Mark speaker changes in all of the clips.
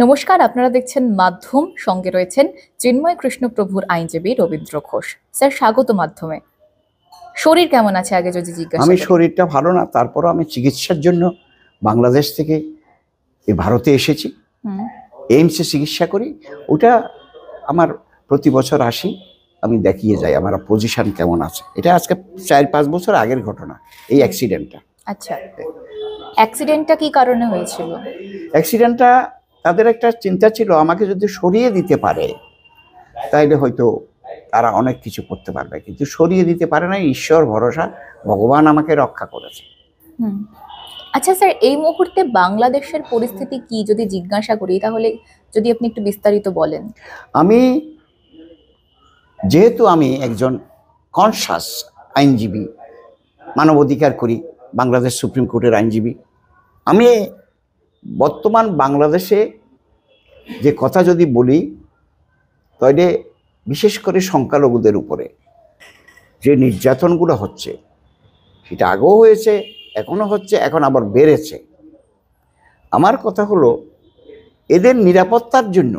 Speaker 1: নমস্কার, আপনারা দেখছেন মাধ্যম, সঙ্গে রয়েছেন চিন্ময় কৃষ্ণপ্রভুর আইনজীবী রবীন্দ্র ঘোষ। স্যার, স্বাগত মাধ্যমে। শরীর কেমন আছে আগে যদি জিজ্ঞাসা
Speaker 2: আমি
Speaker 1: করি?
Speaker 2: শরীরটা ভালো না, তারপরও আমি চিকিৎসার জন্য বাংলাদেশ থেকে এই ভারতে এসেছি।
Speaker 1: হুম।
Speaker 2: এইমসে চিকিৎসা করি। ওটা আমার প্রতি বছর আসি, আমি দেখিয়ে যাই আমার পজিশন কেমন আছে। এটা আজকে 4-5 বছর আগের ঘটনা, এই অ্যাক্সিডেন্টটা।
Speaker 1: আচ্ছা, অ্যাক্সিডেন্টটা কি কারণে হয়েছিল?
Speaker 2: অ্যাক্সিডেন্টটা তাদের একটা চিন্তা ছিল, আমাকে যদি সরিয়ে দিতে পারে তাইলে হয়তো তারা অনেক কিছু করতে পারবে, কিন্তু সরিয়ে দিতে পারে না। ঈশ্বর ভরসা, ভগবান আমাকে রক্ষা করেছে।
Speaker 1: হুম। আচ্ছা স্যার, এই মুহূর্তে বাংলাদেশের পরিস্থিতি কি যদি জিজ্ঞাসা করি, তাহলে যদি আপনি একটু বিস্তারিত বলেন।
Speaker 2: আমি যেহেতু আমি একজন কনসাস আইনজীবী, মানবাধিকার করি, বাংলাদেশ সুপ্রিম কোর্টের আইনজীবী, আমি বর্তমান বাংলাদেশে যে কথা যদি বলি, তাহলে বিশেষ করে সংখ্যালঘুদের উপরে যে নির্যাতনগুলো হচ্ছে, সেটা আগেও হয়েছে, এখনও হচ্ছে, এখন আবার বেড়েছে। আমার কথা হলো, এদের নিরাপত্তার জন্য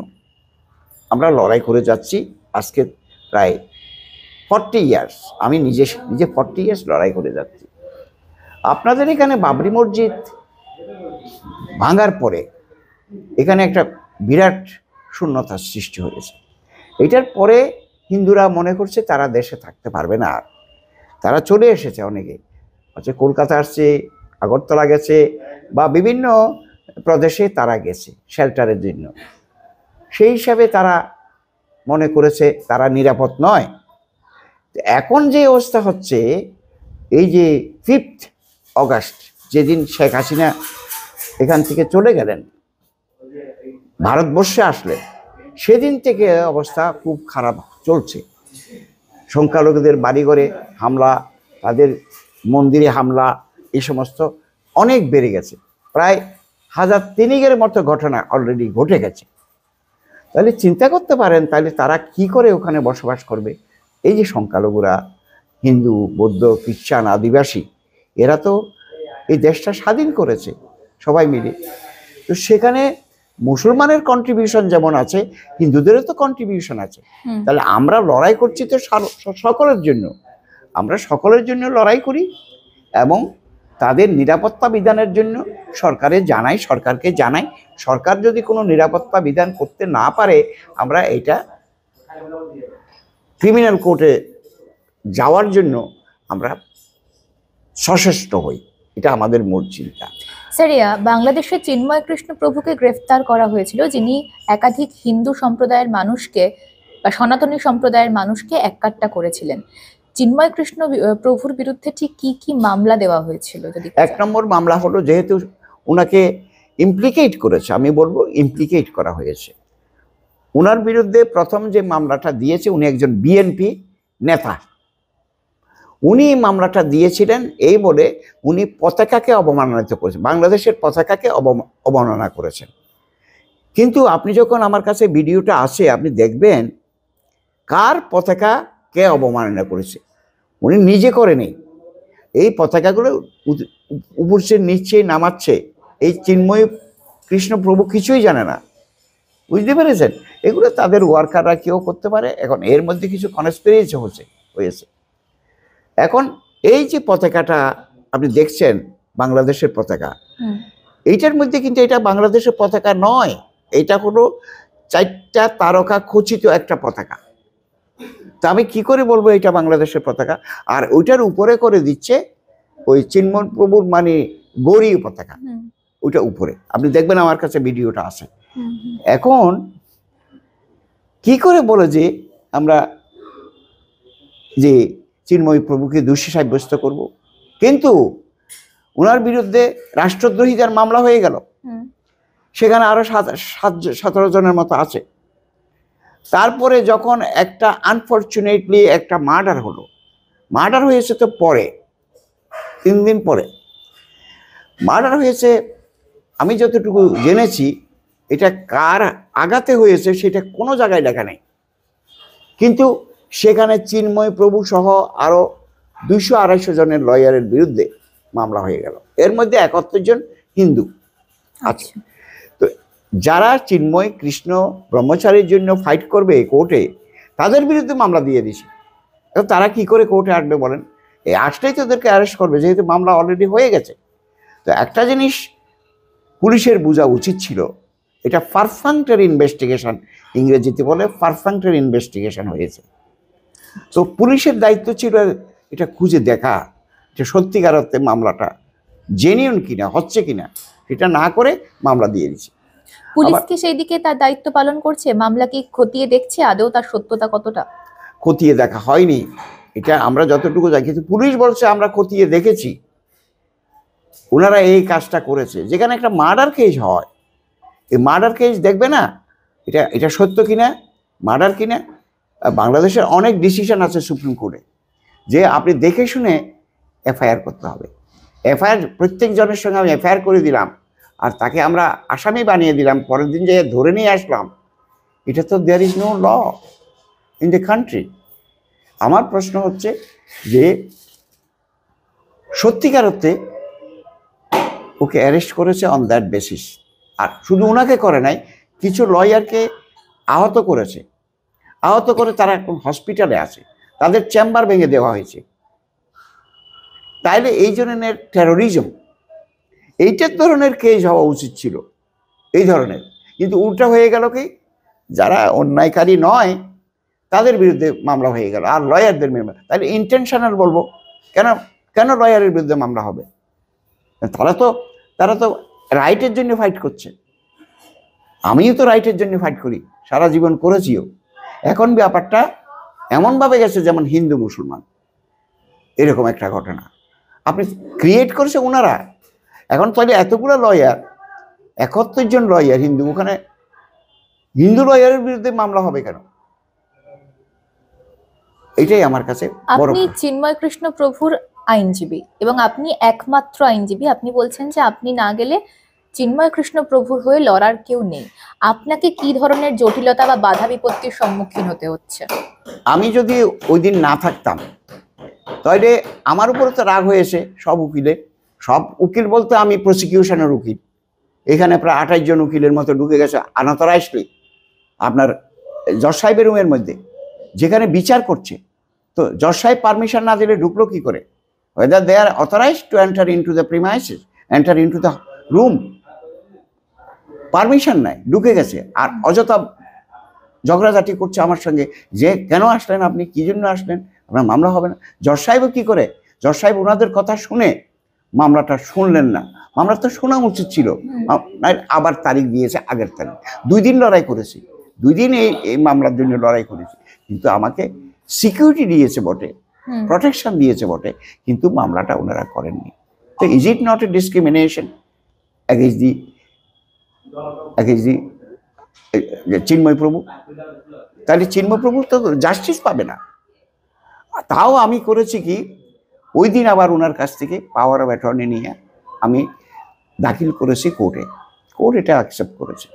Speaker 2: আমরা লড়াই করে যাচ্ছি আজকে প্রায় 40 ইয়ার্স। আমি নিজে 40 ইয়ার্স লড়াই করে যাচ্ছি। আপনাদের এখানে বাবরি মসজিদ ভাঙার পরে এখানে একটা বিরাট শূন্যতার সৃষ্টি হয়েছে। এটার পরে হিন্দুরা মনে করছে তারা দেশে থাকতে পারবে না, আর তারা চলে এসেছে। অনেকে হচ্ছে কলকাতা আসছে, আগরতলা গেছে, বা বিভিন্ন প্রদেশে তারা গেছে শেল্টারের জন্য। সেই হিসাবে তারা মনে করেছে তারা নিরাপদ নয়। এখন যে অবস্থা হচ্ছে, এই যে 5th অগাস্ট যেদিন শেখ হাসিনা এখান থেকে চলে গেলেন, ভারতবর্ষে আসলেন, সেদিন থেকে অবস্থা খুব খারাপ চলছে। সংখ্যালঘুদের বাড়িঘরে হামলা, তাদের মন্দিরে হামলা, এই সমস্ত অনেক বেড়ে গেছে। প্রায় 1003 মতো ঘটনা অলরেডি ঘটে গেছে। তাহলে চিন্তা করতে পারেন, তাহলে তারা কি করে ওখানে বসবাস করবে? এই যে সংখ্যালঘুরা, হিন্দু, বৌদ্ধ, খ্রিস্টান, আদিবাসী, এরা তো এই দেশটা স্বাধীন করেছে সবাই মিলে। তো সেখানে মুসলমানের কন্ট্রিবিউশন যেমন আছে, হিন্দুদেরও তো কন্ট্রিবিউশন আছে। তাহলে আমরা লড়াই করছি তো সকলের জন্য। আমরা সকলের জন্য লড়াই করি এবং তাদের নিরাপত্তা বিধানের জন্য সরকারকে জানাই। সরকার যদি কোনো নিরাপত্তা বিধান করতে না পারে, আমরা এটা ক্রিমিনাল কোর্টে যাওয়ার জন্য আমরা সচেষ্ট হই। এটা আমাদের মূল চিন্তা।
Speaker 1: স্যার, বাংলাদেশে চিন্ময় কৃষ্ণপ্রভুকে গ্রেফতার করা হয়েছিল, যিনি একাধিক হিন্দু সম্প্রদায়ের মানুষকে বা সনাতনী সম্প্রদায়ের মানুষকে এককাট্টা করেছিলেন। চিন্ময় কৃষ্ণ প্রভুর বিরুদ্ধে ঠিক কি কি মামলা দেওয়া হয়েছিল যদি?
Speaker 2: 1 নম্বর মামলা হলো, যেহেতু ওনাকে ইমপ্লিকেট করেছে, আমি বলবো ইমপ্লিকেট করা হয়েছে। ওনার বিরুদ্ধে প্রথম যে মামলাটা দিয়েছে, উনি একজন বিএনপি নেতা। উনি মামলাটা দিয়েছিলেন এই বলে উনি পতাকাকে অবমাননা করেছেন, বাংলাদেশের পতাকাকে অবমাননা করেছেন। কিন্তু আপনি যখন আমার কাছে ভিডিওটা আসে, আপনি দেখবেন কার পতাকা কে অবমাননা করেছে। উনি নিজে করেনি। এই পতাকাগুলো উপরছে নিচে নামাচ্ছে এই চিন্ময় কৃষ্ণপ্রভু কিছুই জানে না, বুঝতে পেরেছেন? এগুলো তাদের ওয়ার্কাররা কেউ করতে পারে। এখন এর মধ্যে কিছু কনস্পিরেসি হয়েছে। এখন এই যে পতাকাটা আপনি দেখছেন, বাংলাদেশের পতাকা, এইটার মধ্যে কিন্তু এটা বাংলাদেশের পতাকা নয়। এটা হলো 4টা তারকা খচিত একটা পতাকা। তা আমি কি করে বলবো এটা বাংলাদেশের পতাকা? আর ওইটার উপরে করে দিচ্ছে ওই চিন্ময় প্রভুর মানে গৌরী পতাকা, ওইটা উপরে। আপনি দেখবেন আমার কাছে ভিডিওটা আছে। এখন কি করে বলে যে আমরা যে চিন্ময় প্রভুকে দোষী সাব্যস্ত করব? কিন্তু ওনার বিরুদ্ধে রাষ্ট্রদ্রোহিতার মামলা হয়ে গেল, সেখানে আরো 17 জনের মতো আছে। তারপরে যখন একটা আনফর্চুনেটলি একটা মার্ডার হয়েছে, তো পরে 3 দিন পরে মার্ডার হয়েছে। আমি যতটুকু জেনেছি, এটা কার আঘাতে হয়েছে সেটা কোনো জায়গায় লেখা নেই, কিন্তু সেখানে চিন্ময় প্রভু সহ আরো 200-250 জনের লয়ারের বিরুদ্ধে মামলা হয়ে গেল। এর মধ্যে 71 জন হিন্দু আছে। তো যারা চিন্ময় কৃষ্ণ ব্রহ্মচারীর জন্য ফাইট করবে কোর্টে, তাদের বিরুদ্ধে মামলা দিয়ে দিছে। এখন তারা কি করে কোর্টে আসবে বলেন? এই আসলেই তো ওদেরকে অ্যারেস্ট করবে, যেহেতু মামলা অলরেডি হয়ে গেছে। তো একটা জিনিস পুলিশের বোঝা উচিত ছিল, এটা পারফাংটরি ইনভেস্টিগেশন, ইংরেজিতে বলে পারফাংটরি ইনভেস্টিগেশন হয়েছে। তো পুলিশের দায়িত্ব ছিল এটা খুঁজে দেখা যে সত্যিকার অর্থে মামলাটা জেনিউন কিনা, হচ্ছে কিনা। সেটা না করে মামলা দিয়ে দিচ্ছে।
Speaker 1: পুলিশ কি সেই দিকে তার দায়িত্ব পালন করছে? মামলা কি খতিয়ে দেখছে আদৌ তার সত্যতা কতটা?
Speaker 2: খতিয়ে দেখা হয়নি, এটা আমরা যতটুকু জানি। কিন্তু পুলিশ বলছে আমরা খতিয়ে দেখেছি, ওনারা এই কাজটা করেছে। যেখানে একটা মার্ডার কেস হয়, এই মার্ডার কেস দেখবে না এটা এটা সত্য কিনা, মার্ডার কিনা। বাংলাদেশের অনেক ডিসিশন আছে সুপ্রিম কোর্টে যে আপনি দেখে শুনে এফআইআর করতে হবে। এফআইআর প্রত্যেক জনের সঙ্গে আমি এফআইআর করে দিলাম আর তাকে আমরা আসামি বানিয়ে দিলাম, পরের দিন যে ধরে নিয়ে আসলাম, এটা তো there is no law in the country. আমার প্রশ্ন হচ্ছে যে সত্যিকার অর্থে ওকে অ্যারেস্ট করেছে অন দ্যাট বেসিস। আর শুধু ওনাকে করে নাই, কিছু লয়ারকে আহত করেছে, আহত করে তারা এখন হসপিটালে আছে, তাদের চেম্বার ভেঙে দেওয়া হয়েছে। তাইলে এই ধরনের টেরোরিজম, এইটার ধরনের কেস হওয়া উচিত ছিল, এই ধরনের। কিন্তু উল্টা হয়ে গেল কি, যারা অন্যায়কারী নয় তাদের বিরুদ্ধে মামলা হয়ে গেল, আর লয়ারদের বিরুদ্ধে। তাহলে ইন্টেনশনাল বলবো কেন? কেন লয়ারের বিরুদ্ধে মামলা হবে? তারা তো রাইটের জন্য ফাইট করছে। আমিও তো রাইটের জন্য ফাইট করি, সারা জীবন করেছিও। এখন ব্যাপারটা এমনভাবে গেছে যেমন হিন্দু মুসলমান, এরকম একটা ঘটনা আপনি ক্রিয়েট করেছে ওনারা। এখন তাহলে এতগুলো লয়ার, 71 জন লয়ার হিন্দু, ওখানে হিন্দু লয়ারের বিরুদ্ধে মামলা হবে কেন? এটাই আমার কাছে বড়।
Speaker 1: আপনি চিন্ময় কৃষ্ণ প্রভুর আইনজীবী এবং আপনি একমাত্র আইনজীবী। আপনি বলছেন যে আপনি না গেলে চিন্ময় কৃষ্ণ প্রভুর হয়ে লড়ার কেউ নেই। আপনাকে কি ধরনের জটিলতা বা বাধা বিপত্তির সম্মুখীন হতে হচ্ছে?
Speaker 2: আমি যদি ওই দিন না থাকতাম তাহলে আমার উপরে তো রাগ হয়েছে সব উকিলের। সব উকিল বলতে আমি প্রসিকিউশনের উকিল, এখানে প্রায় 28 জন উকিলের মতো ঢুকে গেছে আনঅথরাইজডলি আপনার জজ সাহেবের রুমের মধ্যে, যেখানে বিচার করছে। তো জজ সাহেব পারমিশন না দিলে ঢুকলো কি করে? whether they are authorized to enter into the premises, enter into the room, permission নাই, ঢুকে গেছে। আর অযথা ঝগড়াঝাটি করছে আমার সঙ্গে যে কেন আসলেন আপনি, কি জন্য আসলেন, আপনার মামলা হবে না। জজ সাহেবও কি করে, জজ সাহেব ওনাদের কথা শুনে মামলাটা শুনলেন না। মামলা তো শোনা উচিত ছিল, আবার তারিখ দিয়েছে, আগের তারিখ। 2 দিন লড়াই করেছি, 2 দিন এই মামলার জন্য লড়াই করেছি। কিন্তু আমাকে সিকিউরিটি দিয়েছে বটে, প্রোটেকশন দিয়েছে বটে, কিন্তু মামলাটা ওনারা করেননি। তো is it not a discrimination against the Chinmoy Prabhu? তাহলে চিন্ময় প্রভু তো জাস্টিস পাবে না। তাও আমি করেছি কি, ওই দিন আবার ওনার কাছ থেকে পাওয়ার অফ অ্যাটর্নি নিয়ে আমি দাখিল করেছি কোর্টে, কোর্ট এটা অ্যাকসেপ্ট করেছে।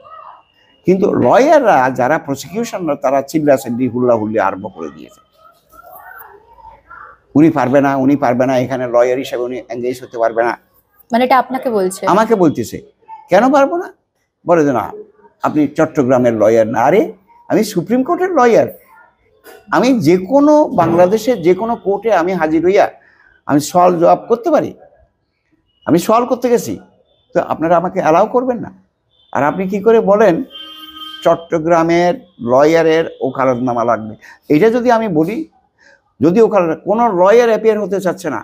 Speaker 2: কিন্তু লয়াররা যারা প্রসিকিউশনরা তারা চিল্লাচিল্লি হুল্লাহুল্লি আরম্ভ করে দিয়েছে, উনি পারবে না, উনি পারবে না, এখানে লয়ার হিসেবে উনি এঙ্গেজ হতে পারবে না।
Speaker 1: মানে এটা আপনাকে বলছে?
Speaker 2: আমাকে বলতেছে। কেন পারবো না? বলে যে না আপনি চট্টগ্রামের লয়ার না। আরে আমি সুপ্রিম কোর্টের লয়ার, আমি যে কোনো বাংলাদেশের যে কোনো কোর্টে আমি হাজির হইয়া আমি সওয়াল জবাব করতে পারি। আমি সওয়াল করতে গেছি, তো আপনারা আমাকে অ্যালাউ করবেন না। আর আপনি কি করে বলেন চট্টগ্রামের লয়ারের ওকালতনামা লাগবে? এটা যদি আমি বলি, যদি ওকালত কোনো লয়ার অ্যাপিয়ার হতে চাচ্ছে না,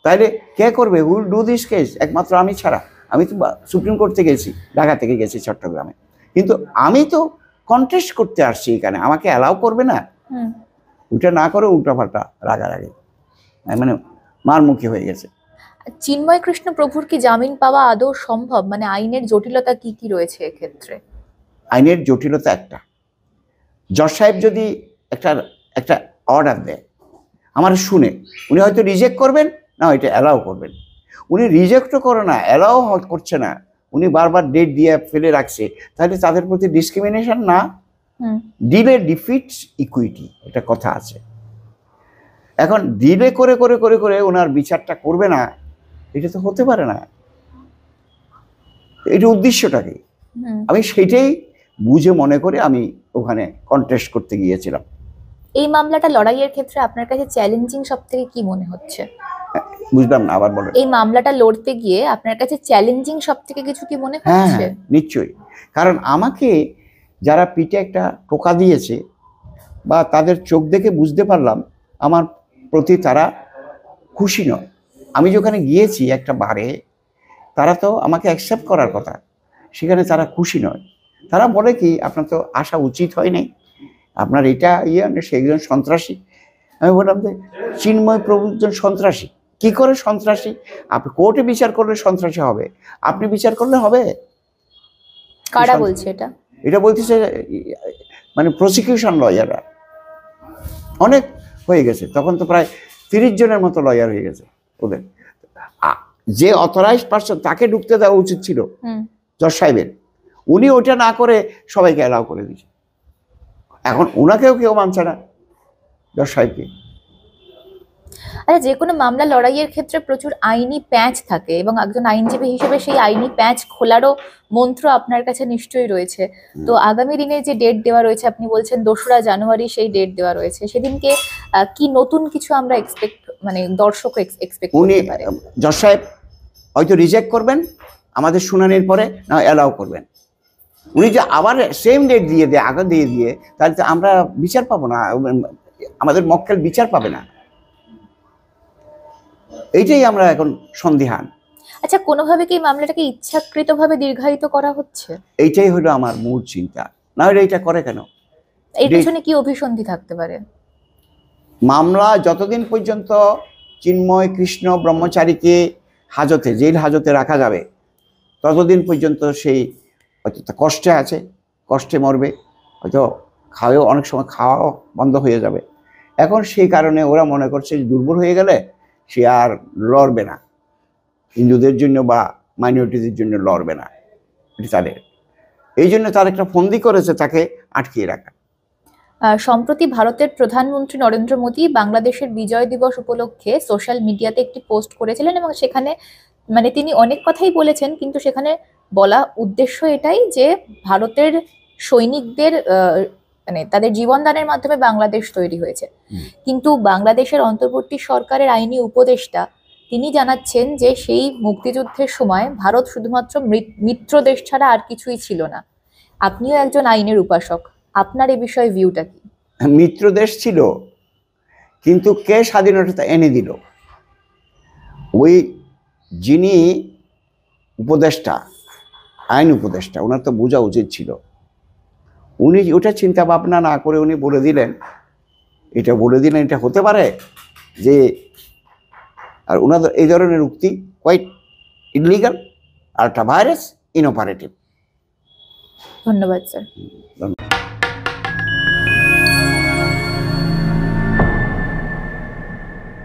Speaker 2: তাহলে কে করবে? Wheel do this case? একমাত্র আমি ছাড়া। আমি তো সুপ্রিম কোর্ট থেকে গেছি, ঢাকা থেকে গেছি চট্টগ্রামে, কিন্তু আমি তো কন্টেস্ট করতে আসছি এখানে, আমাকে অ্যালাউ করবে না? ওটা না করে উল্টাপাল্টা রাগারাগি, মানে মারমুখী হয়ে গেছে।
Speaker 1: চিন্ময় কৃষ্ণ প্রভুর কি জামিন পাওয়া আদৌ সম্ভব? মানে আইনের জটিলতা কি কি রয়েছে এক্ষেত্রে?
Speaker 2: আইনের জটিলতা একটা, জজ সাহেব যদি একটা অর্ডার দেয় আমার শুনে, উনি হয়তো রিজেক্ট করবেন, না এটা অ্যালাউ করবেন। উনি রিজেক্টও করে না, অ্যালাউ করছে না, উনি বারবার ডেট দিয়ে ফেলে রাখছে, তাহলে তাদের প্রতি ডিসক্রিমিনেশন না? ডিলে ডিফিটস ইকুইটি, এটা কথা আছে। এখন ডিলে করে করে করে করে ওনার বিচারটা করবে না, এটা তো হতে পারে না। এটা উদ্দেশ্যটা কি?
Speaker 1: হুম।
Speaker 2: আমি সেইটাই বুঝে মনে করে আমি ওখানে কন্টেস্ট করতে গিয়েছিলাম।
Speaker 1: এই মামলাটা লড়াইয়ের ক্ষেত্রে আপনার কাছে চ্যালেঞ্জিং সব থেকে কি মনে হচ্ছে?
Speaker 2: বুঝলাম না, আবার বলেন।
Speaker 1: এই মামলাটা লড়তে গিয়ে আপনার কাছে চ্যালেঞ্জিং সব থেকে কিছু কি মনে
Speaker 2: হ্যাঁ
Speaker 1: হচ্ছে?
Speaker 2: হ্যাঁ, নিশ্চয়ই। কারণ আমাকে যারা পিঠে একটা টোকা দিয়েছে বা তাদের চোখ দেখে বুঝতে পারলাম আমার প্রতি তারা খুশি নয়। আমি যেখানে গিয়েছি একটা বারে, তারা তো আমাকে অ্যাকসেপ্ট করার কথা, সেখানে তারা খুশি নয়। তারা বলে কি, আপনার তো আসা উচিত হয় নাই, আপনার এটা সে একজন সন্ত্রাসী। আমি বললাম যে চিন্ময় প্রভু একজন সন্ত্রাসী, কি করে সন্ত্রাসী? আপনি কোর্টে বিচার করলে সন্ত্রাসী হবে, আপনি বিচার করলে হবে?
Speaker 1: কারা বলছে এটা?
Speaker 2: এটা বলতেছে মানে প্রসিকিউশন লয়াররা। অনেক হয়ে গেছে, তখন তো প্রায় 30 জনের মতো লয়ার হয়ে গেছে ওদের। যে অথরাইজড পারসন তাকে ঢুকতে দেওয়া উচিত ছিল জজ সাহেবের, উনি ওটা না করে সবাইকে অ্যালাউ করে দিয়েছে। এখন ওনাকেও কেউ মানছে না, জজ সাহেবকে।
Speaker 1: আচ্ছা, যে কোনো মামলা লড়াইয়ের ক্ষেত্রে প্রচুর আইনি প্যাঁচ থাকে এবং একজন আইনজীবী হিসেবে সেই আইনি প্যাঁচ খোলারও মন্ত্র আপনার কাছে নিশ্চয়ই রয়েছে। তো আগামী দিনে যে ডেট দেওয়া রয়েছে, আপনি বলছেন 2রা জানুয়ারি সেই ডেট দেওয়া রয়েছে, সেদিনকে কি নতুন কিছু আমরা মানে দর্শক এক্সপেক্ট
Speaker 2: উনি
Speaker 1: করতে পারে?
Speaker 2: জজ সাহেব হয়তো রিজেক্ট করবেন আমাদের শুনানির পরে, না অ্যালাউ করবেন। উনি যে আবার সেম ডেট দিয়ে আগে দিয়ে তাহলে তো আমরা বিচার পাবো না, আমাদের মক্কেল বিচার পাবে না। এইটাই আমরা এখন সন্দিহান।
Speaker 1: আচ্ছা, কোনোভাবে কি এই মামলাটাকে ইচ্ছাকৃতভাবে দীর্ঘায়িত করা হচ্ছে?
Speaker 2: এইটাই হলো আমার মূল চিন্তা। না হলে এইটা করে কেন?
Speaker 1: এর পিছনে কি অভিসন্ধি থাকতে পারে?
Speaker 2: মামলা যতদিন পর্যন্ত চিন্ময় কৃষ্ণ ব্রহ্মচারীকে হাজতে, জেল হাজতে রাখা যাবে, ততদিন পর্যন্ত সেই হয়তো কষ্টে আছে, কষ্টে মরবে, হয়তো খাওয়াও অনেক সময় খাওয়াও বন্ধ হয়ে যাবে। এখন সেই কারণে ওরা মনে করছে যে দুর্বল হয়ে গেলে সে আর লড়বে না, হিন্দুদের জন্য বা মাইনরিটিদের জন্য লড়বে না, এটি তাদের। এই জন্য তার একটা ফন্দি করেছে তাকে আটকিয়ে রাখা।
Speaker 1: সম্প্রতি ভারতের প্রধানমন্ত্রী নরেন্দ্র মোদী বাংলাদেশের বিজয় দিবস উপলক্ষে সোশ্যাল মিডিয়াতে একটি পোস্ট করেছিলেন এবং সেখানে মানে তিনি অনেক কথাই বলেছেন, কিন্তু সেখানে বলা উদ্দেশ্য এটাই যে ভারতের সৈনিকদের মানে তাদের জীবনদানের মাধ্যমে বাংলাদেশ তৈরি হয়েছে। কিন্তু বাংলাদেশের অন্তর্বর্তী সরকারের আইনি উপদেষ্টা তিনি জানাচ্ছেন যে সেই মুক্তিযুদ্ধের সময় ভারত শুধুমাত্র মিত্র দেশ ছাড়া আর কিছুই ছিল না। আপনিও একজন আইনের উপাসক, আপনার এই বিষয়ে ভিউটা কি?
Speaker 2: মিত্র দেশ ছিল, কিন্তু কে স্বাধীনতা এনে দিল? ওই যিনি উপদেষ্টা, আইন উপদেষ্টা, ওনার তো বোঝা উচিত ছিল। উনি ওটা চিন্তা ভাবনা না করে উনি বলে দিলেন, এটা হতে পারে যে, আর ওনাদের এই ধরনের উক্তি কোয়াইট ইলিগাল আর একটা ভাইরাস ইনঅপারেটিভ।
Speaker 1: ধন্যবাদ স্যার।